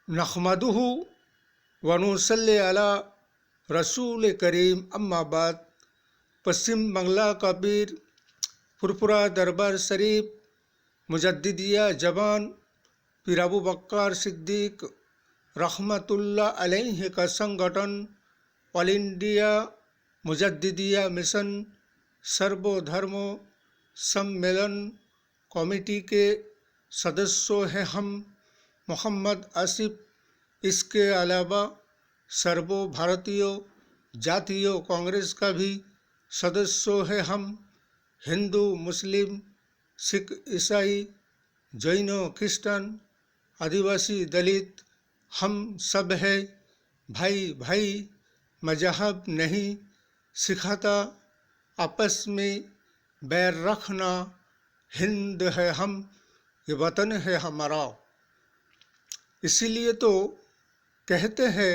नहमदुहु व नुसल्ली अला रसूल करीम अम्मा बाद। पश्चिम बंगला का पीर फुरफुरा दरबार शरीफ मुजद्दिदिया जबान पीर अबू बकर सिद्दीक रहमतुल्लाह अलैहि का संगठन ऑल इंडिया मुजद्दिदिया मिशन सर्वधर्म सम्मेलन कमेटी के सदस्यों हैं हम। मोहम्मद आसिफ इसके अलावा सर्व भारतीय जातीय कांग्रेस का भी सदस्य है हम। हिंदू मुस्लिम सिख ईसाई जैन क्रिश्चन आदिवासी दलित हम सब है भाई भाई। मजहब नहीं सिखाता आपस में बैर रखना। हिंद है हम, ये वतन है हमारा। इसीलिए तो कहते हैं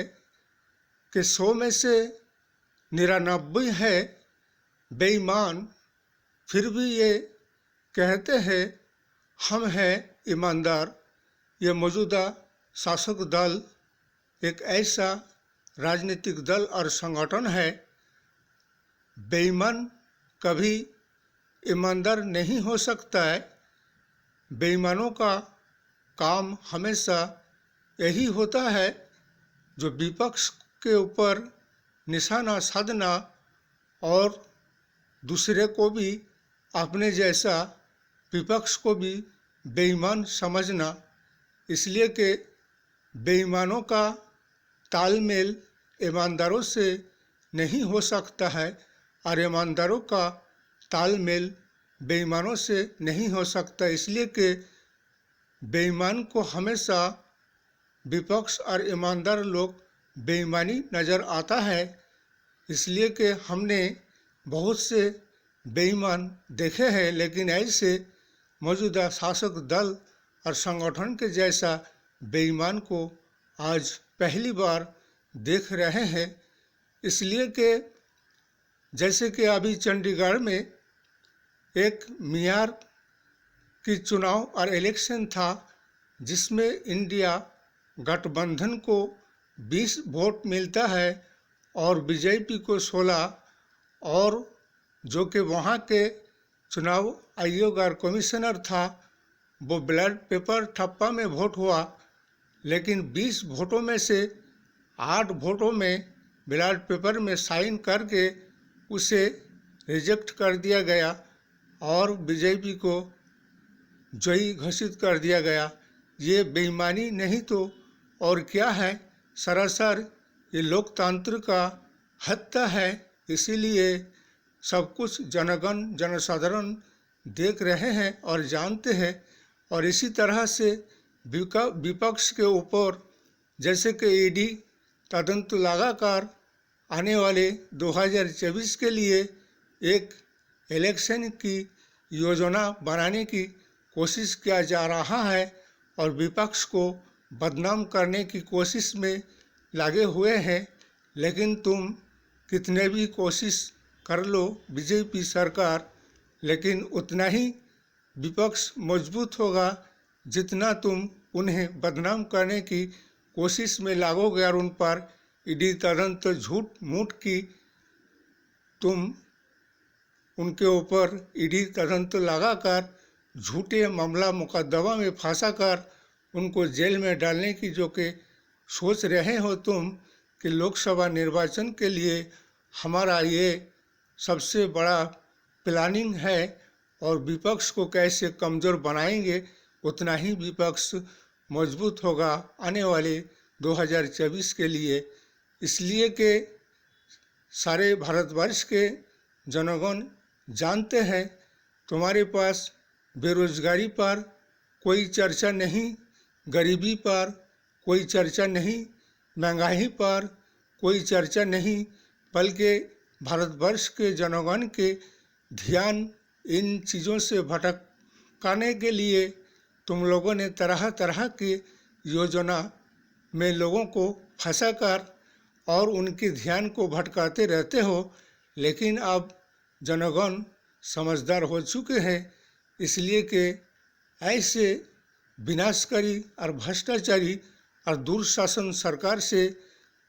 कि 100 में से 99 है बेईमान, फिर भी ये कहते हैं हम हैं ईमानदार। ये मौजूदा शासक दल एक ऐसा राजनीतिक दल और संगठन है, बेईमान कभी ईमानदार नहीं हो सकता है। बेईमानों का काम हमेशा यही होता है जो विपक्ष के ऊपर निशाना साधना और दूसरे को भी अपने जैसा विपक्ष को भी बेईमान समझना। इसलिए कि बेईमानों का तालमेल ईमानदारों से नहीं हो सकता है और ईमानदारों का तालमेल बेईमानों से नहीं हो सकता। इसलिए कि बेईमान को हमेशा विपक्ष और ईमानदार लोग बेईमानी नज़र आता है। इसलिए कि हमने बहुत से बेईमान देखे हैं, लेकिन ऐसे मौजूदा शासक दल और संगठन के जैसा बेईमान को आज पहली बार देख रहे हैं। इसलिए कि जैसे कि अभी चंडीगढ़ में एक मेयर की चुनाव और इलेक्शन था, जिसमें इंडिया गठबंधन को 20 वोट मिलता है और बीजेपी को 16, और जो कि वहाँ के चुनाव आयोग और कमिश्नर था वो बैलेट पेपर ठप्पा में वोट हुआ। लेकिन 20 वोटों में से 8 वोटों में बैलेट पेपर में साइन करके उसे रिजेक्ट कर दिया गया और बीजेपी को जयी घोषित कर दिया गया। ये बेईमानी नहीं तो और क्या है, सरासर ये लोकतंत्र का हत्या है। इसीलिए सब कुछ जनगण जनसाधारण देख रहे हैं और जानते हैं। और इसी तरह से विपक्ष के ऊपर जैसे कि ईडी तदंत लगाकर आने वाले 2024 के लिए एक इलेक्शन की योजना बनाने की कोशिश किया जा रहा है और विपक्ष को बदनाम करने की कोशिश में लगे हुए हैं। लेकिन तुम कितने भी कोशिश कर लो बीजेपी सरकार, लेकिन उतना ही विपक्ष मजबूत होगा जितना तुम उन्हें बदनाम करने की कोशिश में लागोगे और उन पर ईडी तदंत झूठ मूठ की तुम उनके ऊपर ईडी तदंत लगाकर झूठे मामला मुकदमा में फंसाकर उनको जेल में डालने की जो कि सोच रहे हो तुम कि लोकसभा निर्वाचन के लिए हमारा ये सबसे बड़ा प्लानिंग है और विपक्ष को कैसे कमज़ोर बनाएंगे, उतना ही विपक्ष मजबूत होगा आने वाले 2024 के लिए। इसलिए कि सारे भारतवर्ष के जनगण जानते हैं तुम्हारे पास बेरोजगारी पर कोई चर्चा नहीं, गरीबी पर कोई चर्चा नहीं, महंगाई पर कोई चर्चा नहीं, बल्कि भारतवर्ष के जनगण के ध्यान इन चीज़ों से भटकाने के लिए तुम लोगों ने तरह तरह की योजना में लोगों को फंसाकर और उनके ध्यान को भटकाते रहते हो। लेकिन अब जनगण समझदार हो चुके हैं, इसलिए कि ऐसे विनाशकारी और भ्रष्टाचारी और दुशासन सरकार से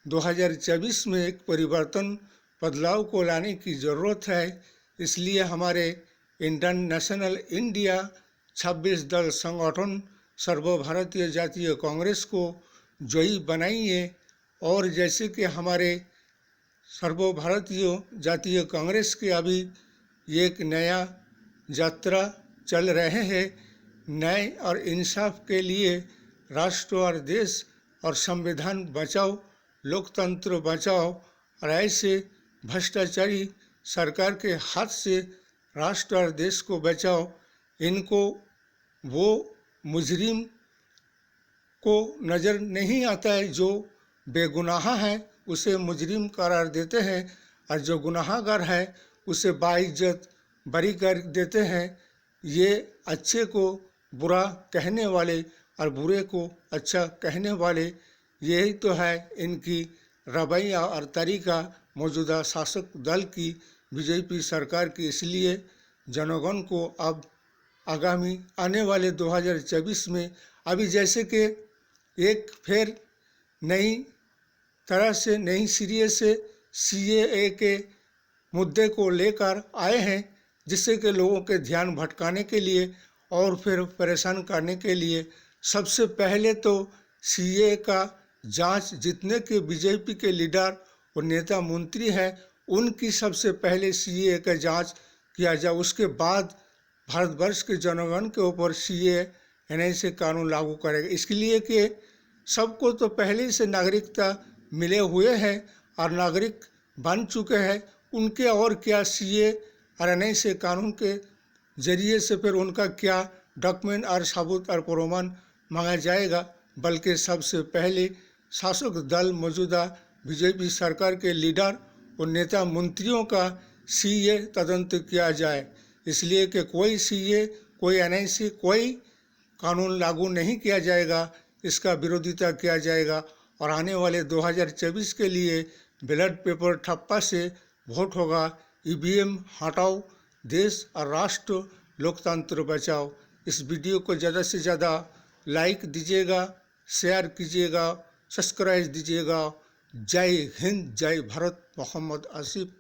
2024 में एक परिवर्तन बदलाव को लाने की ज़रूरत है। इसलिए हमारे इंडियन नेशनल इंडिया 26 दल संगठन सर्वभारतीय जातीय कांग्रेस को जयी बनाइए। और जैसे कि हमारे सर्वभारतीय जातीय कांग्रेस के अभी एक नया यात्रा चल रहे हैं, न्याय और इंसाफ के लिए, राष्ट्र और देश और संविधान बचाओ, लोकतंत्र बचाओ और ऐसे भ्रष्टाचारी सरकार के हाथ से राष्ट्र और देश को बचाओ। इनको वो मुजरिम को नज़र नहीं आता है, जो बेगुनाह है उसे मुजरिम करार देते हैं और जो गुनाहगार है उसे बाइज्जत बरी कर देते हैं। ये अच्छे को बुरा कहने वाले और बुरे को अच्छा कहने वाले, यही तो है इनकी रवैया और तरीका मौजूदा शासक दल की, बीजेपी सरकार की। इसलिए जनगण को अब आगामी आने वाले 2024 में अभी जैसे कि एक फिर नई तरह से नई सिरे से CAA के मुद्दे को लेकर आए हैं, जिससे कि लोगों के ध्यान भटकाने के लिए और फिर परेशान करने के लिए। सबसे पहले तो CAA का जांच, जितने के बीजेपी के लीडर और नेता मंत्री हैं उनकी सबसे पहले CAA का जांच किया जाए। उसके बाद भारतवर्ष के जनगण के ऊपर CAA NA कानून लागू करेगा। इसके लिए कि सबको तो पहले से नागरिकता मिले हुए हैं और नागरिक बन चुके हैं, उनके और क्या CAA और NA कानून के जरिए से फिर उनका क्या डॉक्यूमेंट और सबूत और प्रमाण मांगा जाएगा। बल्कि सबसे पहले शासक दल मौजूदा बीजेपी सरकार के लीडर और नेता मंत्रियों का CAA तदंत किया जाए। इसलिए कि कोई CAA कोई NA कोई कानून लागू नहीं किया जाएगा, इसका विरोधिता किया जाएगा। और आने वाले 2024 के लिए बैलेट पेपर ठप्पा से वोट होगा। EVM हटाओ, देश और राष्ट्र लोकतंत्र बचाओ। इस वीडियो को ज़्यादा से ज़्यादा लाइक दीजिएगा, शेयर कीजिएगा, सब्सक्राइब दीजिएगा। जय हिंद, जय भारत। मोहम्मद आसिफ।